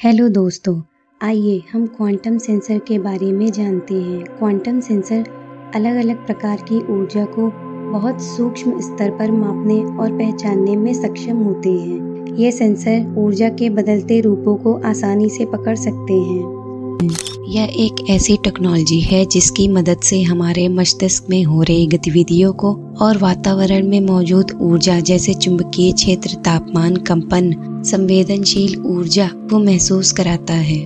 Hello दोस्तों, आइए हम क्वांटम सेंसर के बारे में जानते हैं। क्वांटम सेंसर अलग अलग प्रकार की ऊर्जा को बहुत सूक्ष्म स्तर पर मापने और पहचानने में सक्षम होते हैं। ये सेंसर ऊर्जा के बदलते रूपों को आसानी से पकड़ सकते हैं। यह एक ऐसी टेक्नोलॉजी है जिसकी मदद से हमारे मस्तिष्क में हो रही गतिविधियों को और वातावरण में मौजूद ऊर्जा जैसे चुंबकीय क्षेत्र, तापमान, कंपन, संवेदनशील ऊर्जा को महसूस कराता है।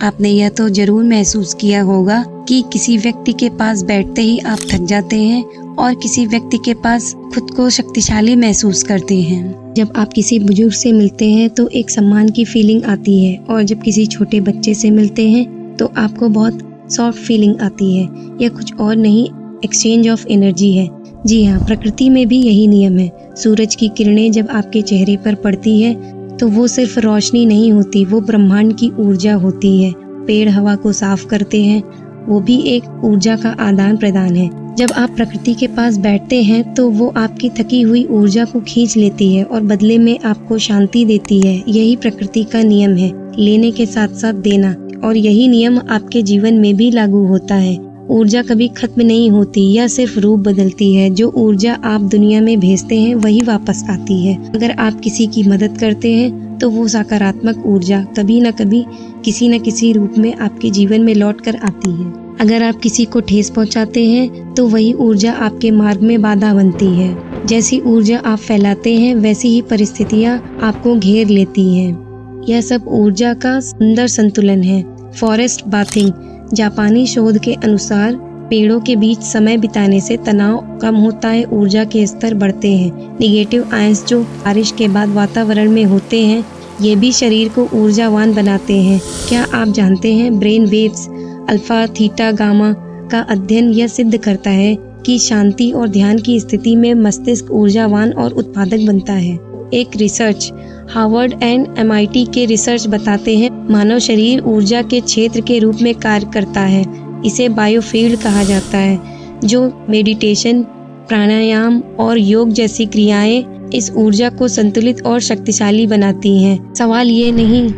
आपने यह तो जरूर महसूस किया होगा कि किसी व्यक्ति के पास बैठते ही आप थक जाते हैं और किसी व्यक्ति के पास खुद को शक्तिशाली महसूस करते हैं। जब आप किसी बुजुर्ग से मिलते हैं तो एक सम्मान की फीलिंग आती है और जब किसी छोटे बच्चे से मिलते हैं तो आपको बहुत सॉफ्ट फीलिंग आती है। यह कुछ और नहीं, एक्सचेंज ऑफ एनर्जी है। जी हाँ, प्रकृति में भी यही नियम है। सूरज की किरणें जब आपके चेहरे पर पड़ती है तो वो सिर्फ रोशनी नहीं होती, वो ब्रह्मांड की ऊर्जा होती है। पेड़ हवा को साफ करते हैं, वो भी एक ऊर्जा का आदान प्रदान है। जब आप प्रकृति के पास बैठते हैं तो वो आपकी थकी हुई ऊर्जा को खींच लेती है और बदले में आपको शांति देती है। यही प्रकृति का नियम है, लेने के साथ साथ देना, और यही नियम आपके जीवन में भी लागू होता है। ऊर्जा कभी खत्म नहीं होती, यह सिर्फ रूप बदलती है। जो ऊर्जा आप दुनिया में भेजते हैं वही वापस आती है। अगर आप किसी की मदद करते हैं तो वो सकारात्मक ऊर्जा कभी न कभी किसी न किसी रूप में आपके जीवन में लौट कर आती है। अगर आप किसी को ठेस पहुंचाते हैं तो वही ऊर्जा आपके मार्ग में बाधा बनती है। जैसी ऊर्जा आप फैलाते हैं वैसी ही परिस्थितियाँ आपको घेर लेती हैं। यह सब ऊर्जा का सुंदर संतुलन है। फॉरेस्ट बाथिंग, जापानी शोध के अनुसार पेड़ों के बीच समय बिताने से तनाव कम होता है, ऊर्जा के स्तर बढ़ते हैं। निगेटिव आयंस जो बारिश के बाद वातावरण में होते हैं, ये भी शरीर को ऊर्जावान बनाते हैं। क्या आप जानते हैं brain waves alpha, theta, gamma का अध्ययन यह सिद्ध करता है कि शांति और ध्यान की स्थिति में मस्तिष्क ऊर्जावान और उत्पादक बनता है। एक रिसर्च हार्वर्ड एंड MIT के रिसर्च बताते हैं मानव शरीर ऊर्जा के क्षेत्र के रूप में कार्य करता है। इसे बायोफील्ड कहा जाता है, जो मेडिटेशन, प्राणायाम और योग जैसी क्रियाएं इस ऊर्जा को संतुलित और शक्तिशाली बनाती हैं। सवाल ये नहीं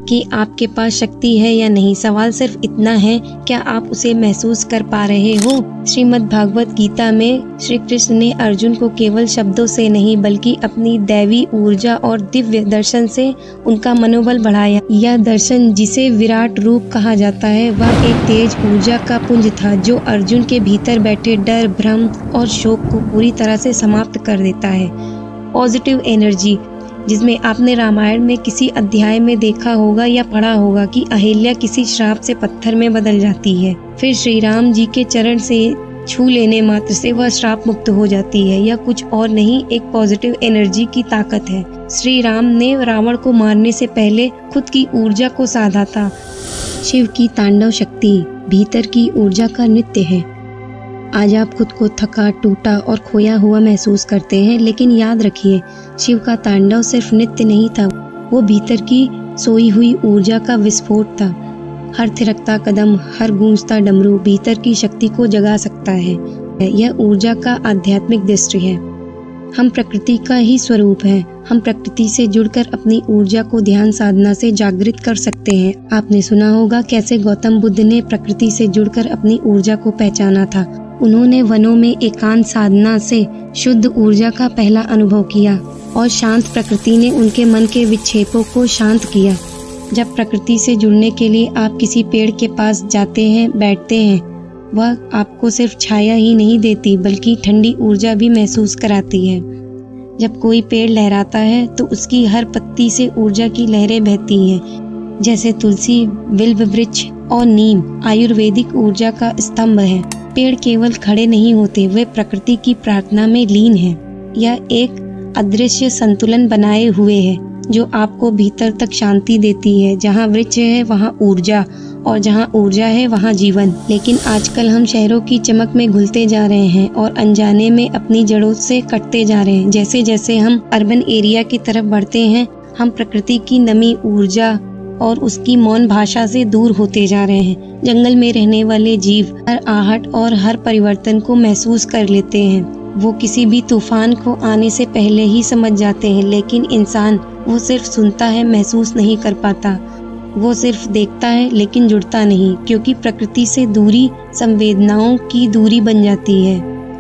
कि आपके पास शक्ति है या नहीं, सवाल सिर्फ इतना है, क्या आप उसे महसूस कर पा रहे हो। श्रीमद् भागवत गीता में श्री कृष्ण ने अर्जुन को केवल शब्दों से नहीं बल्कि अपनी दैवी ऊर्जा और दिव्य दर्शन से उनका मनोबल बढ़ाया। यह दर्शन, जिसे विराट रूप कहा जाता है, वह एक तेज ऊर्जा का पुंज था जो अर्जुन के भीतर बैठे डर, भ्रम और शोक को पूरी तरह से समाप्त कर देता है। पॉजिटिव एनर्जी, जिसमें आपने रामायण में किसी अध्याय में देखा होगा या पढ़ा होगा कि अहिल्या किसी श्राप से पत्थर में बदल जाती है, फिर श्री राम जी के चरण से छू लेने मात्र से वह श्राप मुक्त हो जाती है। यह कुछ और नहीं, एक पॉजिटिव एनर्जी की ताकत है। श्री राम ने रावण को मारने से पहले खुद की ऊर्जा को साधा था। शिव की तांडव शक्ति भीतर की ऊर्जा का नृत्य है। आज आप खुद को थका, टूटा और खोया हुआ महसूस करते हैं, लेकिन याद रखिए, शिव का तांडव सिर्फ नृत्य नहीं था, वो भीतर की सोई हुई ऊर्जा का विस्फोट था। हर थिरकता कदम, हर गूंजता डमरू भीतर की शक्ति को जगा सकता है। यह ऊर्जा का आध्यात्मिक दृष्टि है। हम प्रकृति का ही स्वरूप हैं। हम प्रकृति से जुड़कर अपनी ऊर्जा को ध्यान साधना से जागृत कर सकते हैं। आपने सुना होगा कैसे गौतम बुद्ध ने प्रकृति से जुड़कर अपनी ऊर्जा को पहचाना था। उन्होंने वनों में एकांत साधना से शुद्ध ऊर्जा का पहला अनुभव किया और शांत प्रकृति ने उनके मन के विक्षेपों को शांत किया। जब प्रकृति से जुड़ने के लिए आप किसी पेड़ के पास जाते हैं, बैठते हैं, वह आपको सिर्फ छाया ही नहीं देती बल्कि ठंडी ऊर्जा भी महसूस कराती है। जब कोई पेड़ लहराता है तो उसकी हर पत्ती से ऊर्जा की लहरें बहती हैं। जैसे तुलसी, बिल्व वृक्ष और नीम आयुर्वेदिक ऊर्जा का स्तंभ है। पेड़ केवल खड़े नहीं होते, वे प्रकृति की प्रार्थना में लीन हैं। यह एक अदृश्य संतुलन बनाए हुए है जो आपको भीतर तक शांति देती है। जहाँ वृक्ष है वहाँ ऊर्जा, और जहाँ ऊर्जा है वहाँ जीवन। लेकिन आजकल हम शहरों की चमक में घुलते जा रहे हैं और अनजाने में अपनी जड़ों से कटते जा रहे हैं। जैसे जैसे हम अर्बन एरिया की तरफ बढ़ते हैं, हम प्रकृति की नमी, ऊर्जा और उसकी मौन भाषा से दूर होते जा रहे हैं। जंगल में रहने वाले जीव हर आहट और हर परिवर्तन को महसूस कर लेते हैं। वो किसी भी तूफान को आने से पहले ही समझ जाते हैं, लेकिन इंसान वो सिर्फ सुनता है, महसूस नहीं कर पाता। वो सिर्फ देखता है लेकिन जुड़ता नहीं, क्योंकि प्रकृति से दूरी संवेदनाओं की दूरी बन जाती है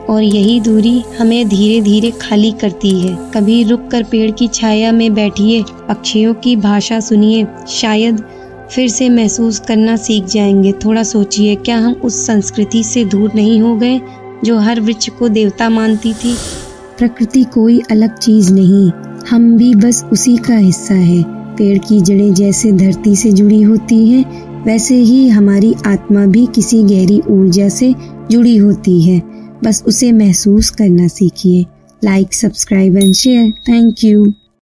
और यही दूरी हमें धीरे धीरे खाली करती है। कभी रुक कर पेड़ की छाया में बैठिए, पक्षियों की भाषा सुनिए, शायद फिर से महसूस करना सीख जाएंगे। थोड़ा सोचिए, क्या हम उस संस्कृति से दूर नहीं हो गए जो हर वृक्ष को देवता मानती थी? प्रकृति कोई अलग चीज नहीं, हम भी बस उसी का हिस्सा है। पेड़ की जड़ें जैसे धरती से जुड़ी होती हैं, वैसे ही हमारी आत्मा भी किसी गहरी ऊर्जा से जुड़ी होती है। बस उसे महसूस करना सीखिए। Like, subscribe and share. Thank you.